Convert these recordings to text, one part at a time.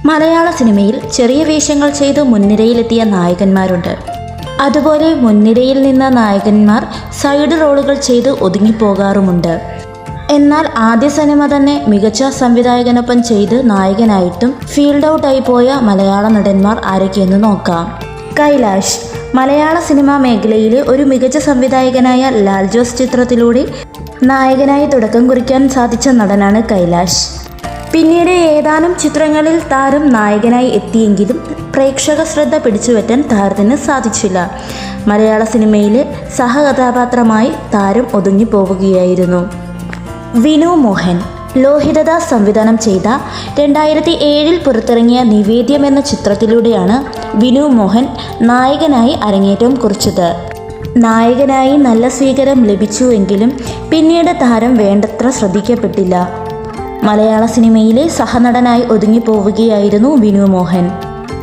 മലയാള സിനിമയിൽ ചെറിയ വേഷങ്ങൾ ചെയ്ത് മുൻനിരയിലെത്തിയ നായകന്മാരുണ്ട്. അതുപോലെ മുൻനിരയിൽ നിന്ന നായകന്മാർ സൈഡ് റോളുകൾ ചെയ്ത് ഒതുങ്ങിപ്പോകാറുമുണ്ട്. എന്നാൽ ആദ്യ സിനിമ തന്നെ മികച്ച സംവിധായകനൊപ്പം ചെയ്ത് നായകനായിട്ടും ഫീൽഡ് ഔട്ടായി പോയ മലയാള നടന്മാർ ആരൊക്കെയെന്ന് നോക്കാം. കൈലാഷ് മലയാള സിനിമാ മേഖലയിലെ ഒരു മികച്ച സംവിധായകനായ ലാൽ ജോസ് ചിത്രത്തിലൂടെ നായകനായി തുടക്കം കുറിക്കാൻ സാധിച്ച നടനാണ് കൈലാഷ്. പിന്നീട് ഏതാനും ചിത്രങ്ങളിൽ താരം നായകനായി എത്തിയെങ്കിലും പ്രേക്ഷക ശ്രദ്ധ പിടിച്ചുപറ്റാൻ താരത്തിന് സാധിച്ചില്ല. മലയാള സിനിമയിലെ സഹകഥാപാത്രമായി താരം ഒതുങ്ങിപ്പോവുകയായിരുന്നു. വിനു മോഹൻ ലോഹിതദാസ് സംവിധാനം ചെയ്ത 2007 പുറത്തിറങ്ങിയ നിവേദ്യം എന്ന ചിത്രത്തിലൂടെയാണ് വിനു മോഹൻ നായകനായി അരങ്ങേറ്റം കുറിച്ചത്. നായകനായി നല്ല സ്വീകാരം ലഭിച്ചുവെങ്കിലും പിന്നീട് താരം വേണ്ടത്ര ശ്രദ്ധിക്കപ്പെട്ടില്ല. മലയാള സിനിമയിലെ സഹനടനായി ഒതുങ്ങിപ്പോവുകയായിരുന്നു വിനു മോഹൻ.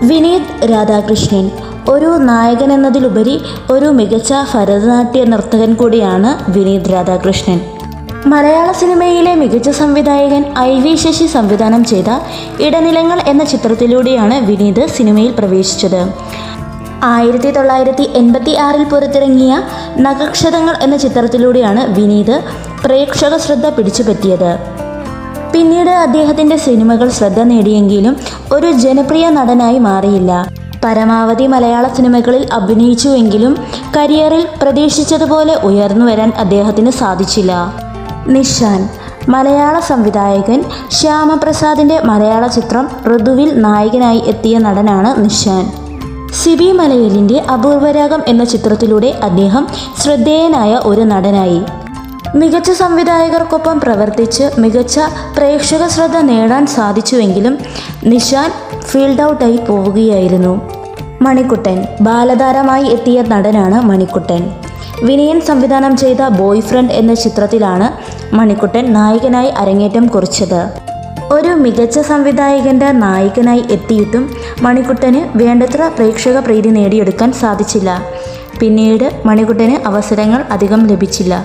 വിനീത് രാധാകൃഷ്ണൻ ഒരു നായകൻ എന്നതിലുപരി ഒരു മികച്ച ഭരതനാട്യ നർത്തകൻ കൂടിയാണ് വിനീത് രാധാകൃഷ്ണൻ. മലയാള സിനിമയിലെ മികച്ച സംവിധായകൻ IV ശശി സംവിധാനം ചെയ്ത ഇടനിലങ്ങൾ എന്ന ചിത്രത്തിലൂടെയാണ് വിനീത് സിനിമയിൽ പ്രവേശിച്ചത്. 1986 പുറത്തിറങ്ങിയ നഖക്ഷതങ്ങൾ എന്ന ചിത്രത്തിലൂടെയാണ് വിനീത് പ്രേക്ഷക ശ്രദ്ധ പിടിച്ചുപറ്റിയത്. പിന്നീട് അദ്ദേഹത്തിൻ്റെ സിനിമകൾ ശ്രദ്ധ നേടിയെങ്കിലും ഒരു ജനപ്രിയ നടനായി മാറിയില്ല. പരമാവധി മലയാള സിനിമകളിൽ അഭിനയിച്ചുവെങ്കിലും കരിയറിൽ പ്രതീക്ഷിച്ചതുപോലെ ഉയർന്നു വരാൻ അദ്ദേഹത്തിന് സാധിച്ചില്ല. നിഷാൻ മലയാള സംവിധായകൻ ശ്യാമപ്രസാദിൻ്റെ മലയാള ചിത്രം ഋതുവിൽ നായകനായി എത്തിയ നടനാണ് നിഷാൻ. സിബി മലയിലിൻ്റെ അപൂർവരാഗം എന്ന ചിത്രത്തിലൂടെ അദ്ദേഹം ശ്രദ്ധേയനായ ഒരു നടനായി. മികച്ച സംവിധായകർക്കൊപ്പം പ്രവർത്തിച്ച് മികച്ച പ്രേക്ഷക ശ്രദ്ധ നേടാൻ സാധിച്ചുവെങ്കിലും നിഷാൻ ഫീൽഡ് ഔട്ടായി പോവുകയായിരുന്നു. മണിക്കുട്ടൻ ബാലതാരമായി എത്തിയ നടനാണ് മണിക്കുട്ടൻ. വിനയൻ സംവിധാനം ചെയ്ത ബോയ് ഫ്രണ്ട് എന്ന ചിത്രത്തിലാണ് മണിക്കുട്ടൻ നായകനായി അരങ്ങേറ്റം കുറിച്ചത്. ഒരു മികച്ച സംവിധായകൻ്റെ നായകനായി എത്തിയിട്ടും മണിക്കുട്ടന് വേണ്ടത്ര പ്രേക്ഷക പ്രീതി നേടിയെടുക്കാൻ സാധിച്ചില്ല. പിന്നീട് മണിക്കുട്ടന് അവസരങ്ങൾ അധികം ലഭിച്ചില്ല.